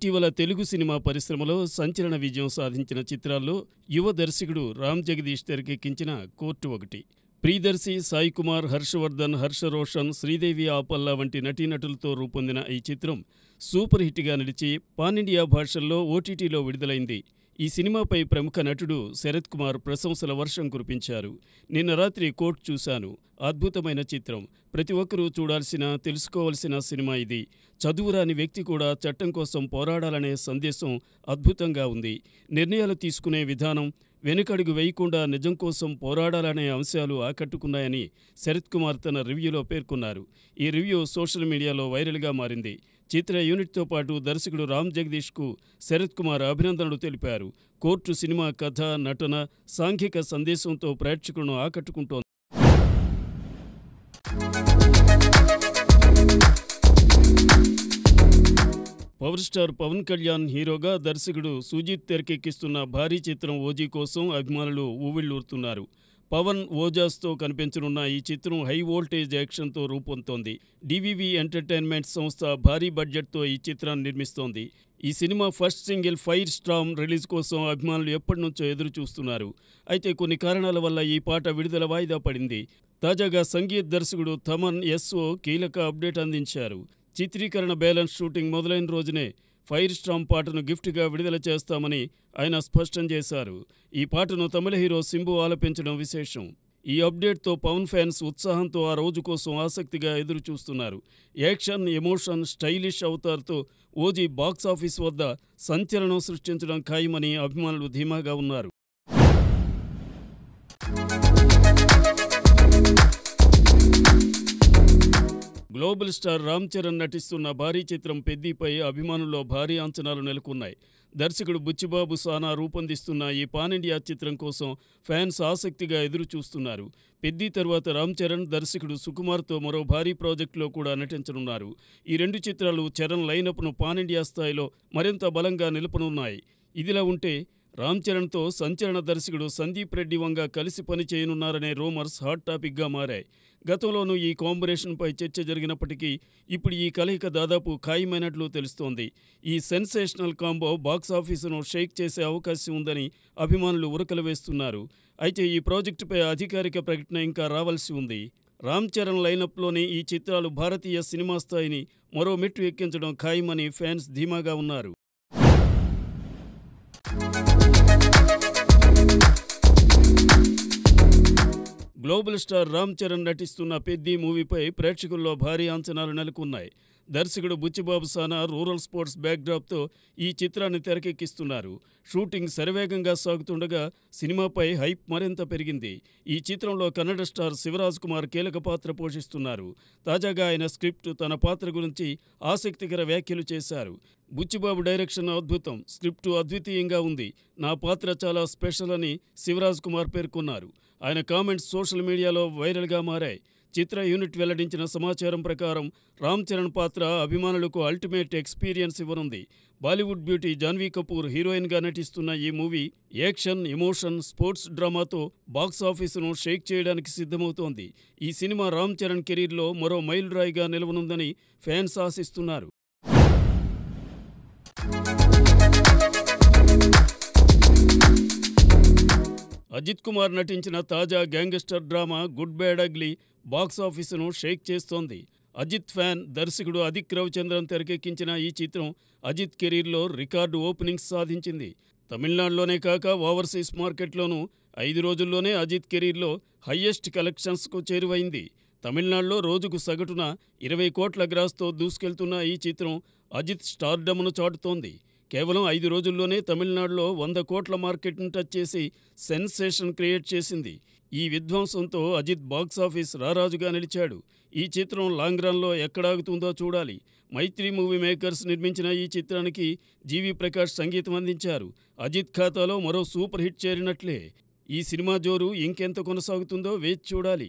ఇటీవల తెలుగు సినిమా పరిశ్రమలో సంచలన విజయం సాధించిన చిత్రాల్లో యువ దర్శకుడు రామ్ జగదీష్ తెరకెక్కించిన కోర్టు ఒకటి. ప్రియదర్శి, సాయి కుమార్, హర్షవర్ధన్, హర్ష రోషన్, శ్రీదేవి ఆపల్లా వంటి నటీనటులతో రూపొందిన ఈ చిత్రం సూపర్ హిట్గా నిలిచి పాన్ ఇండియా భాషల్లో ఓటీటీలో విడుదలైంది. ఈ సినిమాపై ప్రముఖ నటుడు శరత్ కుమార్ ప్రశంసల వర్షం కురిపించారు. నిన్న రాత్రి కోర్టు చూశాను. అద్భుతమైన చిత్రం. ప్రతి ఒక్కరూ చూడాల్సిన, తెలుసుకోవాల్సిన సినిమా ఇది. చదువురాని వ్యక్తి కూడా చట్టం కోసం పోరాడాలనే సందేశం అద్భుతంగా ఉంది. నిర్ణయాలు తీసుకునే విధానం, వెనుకడుగు వేయకుండా నిజం కోసం పోరాడాలనే అంశాలు ఆకట్టుకున్నాయని శరత్ కుమార్ తన రివ్యూలో పేర్కొన్నారు. ఈ రివ్యూ సోషల్ మీడియాలో వైరల్గా మారింది. చిత్ర యూనిట్తో పాటు దర్శకుడు రామ్ జగదీష్కు శరత్ కుమార్ అభినందనలు తెలిపారు. కోర్టు సినిమా కథ, నటన, సాంఘిక సందేశంతో ప్రేక్షకులను ఆకట్టుకుంటోంది. పవర్ స్టార్ పవన్ కళ్యాణ్ హీరోగా దర్శకుడు సుజీత్ తెరకెక్కిస్తున్న భారీ చిత్రం ఓజీ కోసం అభిమానులు ఊవిళ్లూరుతున్నారు. పవన్, ఓజాస్తో కనిపించనున్న ఈ చిత్రం హై వోల్టేజ్ యాక్షన్తో రూపొందుతోంది. డివివి ఎంటర్టైన్మెంట్ సంస్థ భారీ బడ్జెట్తో ఈ చిత్రాన్ని నిర్మిస్తోంది. ఈ cinema first single fire Storm release కోసం అభిమానులు ఎప్పటినుంచో ఎదురు చూస్తున్నారు. అయితే కొన్ని కారణాల వల్ల ఈ పాట విడుదల వాయిదా పడింది. తాజాగా సంగీత దర్శకుడు తమన్ ఎస్ఓ కీలక అప్డేట్ అందించారు. చిత్రీకరణ బ్యాలెన్స్ షూటింగ్ మొదలైన రోజునే ఫైర్ స్టార్మ్ పాటను గిఫ్ట్గా విడుదల చేస్తామని ఆయన స్పష్టం చేశారు. ఈ పాటను తమిళ హీరో సింబు ఆలపించడం విశేషం. ఈ అప్డేట్తో పవన్ ఫ్యాన్స్ ఉత్సాహంతో ఆ రోజు కోసం ఆసక్తిగా ఎదురు చూస్తున్నారు. యాక్షన్, ఎమోషన్, స్టైలిష్ అవతార్తో ఓజీ బాక్సాఫీస్ వద్ద సంచలనం సృష్టించడం ఖాయమని అభిమానులు ధీమాగా ఉన్నారు. గ్లోబల్ స్టార్ రామ్ చరణ్ నటిస్తున్న భారీ చిత్రం పెద్దిపై అభిమానుల్లో భారీ అంచనాలు నెలకొన్నాయి. దర్శకుడు బుచ్చిబాబు సానా రూపొందిస్తున్న ఈ పాన్ ఇండియా చిత్రం కోసం ఫ్యాన్స్ ఆసక్తిగా ఎదురు చూస్తున్నారు. పెద్ది తర్వాత రామ్ చరణ్ దర్శకుడు సుకుమార్తో మరో భారీ ప్రాజెక్టులో కూడా నటించనున్నారు. ఈ రెండు చిత్రాలు చరణ్ లైనప్ను పాన్ ఇండియా స్థాయిలో మరింత బలంగా నిలుపనున్నాయి. ఇదిలా ఉంటే రామ్ చరణ్తో సంచలన దర్శకుడు సందీప్ రెడ్డి వంగ కలిసి పనిచేయనున్నారనే రూమర్స్ హాట్ టాపిక్గా మారాయి. గతంలోనూ ఈ కాంబినేషన్పై చర్చ జరిగినప్పటికీ ఇప్పుడు ఈ కలయిక దాదాపు ఖాయమైనట్లు తెలుస్తోంది. ఈ సెన్సేషనల్ కాంబో బాక్సాఫీసును షేక్ చేసే అవకాశం ఉందని అభిమానులు ఉరకలు వేస్తున్నారు. అయితే ఈ ప్రాజెక్టుపై అధికారిక ప్రకటన ఇంకా రావాల్సి ఉంది. రామ్ చరణ్ లైనప్లోని ఈ చిత్రాలు భారతీయ సినిమా స్థాయిని మరో మెట్టు ఎక్కించడం ఖాయమని ఫ్యాన్స్ ధీమాగా ఉన్నారు. గ్లోబల్ స్టార్ రామ్ చరణ్ నటిస్తున్న పెద్ది మూవీపై ప్రేక్షకుల్లో భారీ అంచనాలు నెలకొన్నాయి. దర్శకుడు బుచ్చిబాబు సానా రూరల్ స్పోర్ట్స్ బ్యాక్డ్రాప్తో ఈ చిత్రాన్ని తెరకెక్కిస్తున్నారు. షూటింగ్ శరవేగంగా సాగుతుండగా సినిమాపై హైప్ మరింత పెరిగింది. ఈ చిత్రంలో కన్నడ స్టార్ శివరాజ్ కుమార్ కీలక పాత్ర పోషిస్తున్నారు. తాజాగా ఆయన స్క్రిప్ట్, తన పాత్ర గురించి ఆసక్తికర వ్యాఖ్యలు చేశారు. బుచ్చిబాబు డైరెక్షన్ అద్భుతం, స్క్రిప్టు అద్వితీయంగా ఉంది, నా పాత్ర చాలా స్పెషల్ అని శివరాజ్ కుమార్ పేర్కొన్నారు. ఆయన కామెంట్స్ సోషల్ మీడియాలో వైరల్గా మారాయి. చిత్ర యూనిట్ వెల్లడించిన సమాచారం ప్రకారం రామ్ చరణ్ పాత్ర అభిమానులకు అల్టిమేట్ ఎక్స్పీరియన్స్ ఇవ్వనుంది. బాలీవుడ్ బ్యూటీ జాన్వీ కపూర్ హీరోయిన్గా నటిస్తున్న ఈ మూవీ యాక్షన్, ఎమోషన్, స్పోర్ట్స్ డ్రామాతో బాక్సాఫీసును షేక్ చేయడానికి సిద్ధమవుతోంది. ఈ సినిమా రామ్ చరణ్ కెరీర్లో మరో మైలురాయిగా నిలవనుందని ఫ్యాన్స్ ఆశిస్తున్నారు. అజిత్ కుమార్ నటించిన తాజా gangster drama good bad ugly బాక్సాఫీసును షేక్ చేస్తోంది. అజిత్ ఫ్యాన్, దర్శకుడు అదిక్ రవిచంద్రన్ తెరకెక్కించిన ఈ చిత్రం అజిత్ కెరీర్లో రికార్డు ఓపెనింగ్స్ సాధించింది. తమిళనాడులోనే కాక ఓవర్సీస్ మార్కెట్లోనూ 5 రోజుల్లోనే అజిత్ కెరీర్లో హయ్యెస్ట్ కలెక్షన్స్కు చేరువైంది. తమిళనాడులో రోజుకు సగటున 20 కోట్ల గ్రాస్తో దూసుకెళ్తున్న ఈ చిత్రం అజిత్ స్టార్డమ్ను చాటుతోంది. కేవలం 5 రోజుల్లోనే తమిళనాడులో 100 కోట్ల మార్కెట్ను టచ్ చేసి సెన్సేషన్ క్రియేట్ చేసింది. ఈ విధ్వంసంతో అజిత్ బాక్సాఫీస్ రారాజుగా నిలిచాడు. ఈ చిత్రం లాంగ్ రన్లో ఎక్కడాగుతుందో చూడాలి. మైత్రి మూవీ మేకర్స్ నిర్మించిన ఈ చిత్రానికి జీవి ప్రకాష్ సంగీతం అందించారు. అజిత్ ఖాతాలో మరో సూపర్ హిట్ చేరినట్లే. ఈ సినిమా జోరు ఇంకెంత కొనసాగుతుందో వేచి చూడాలి.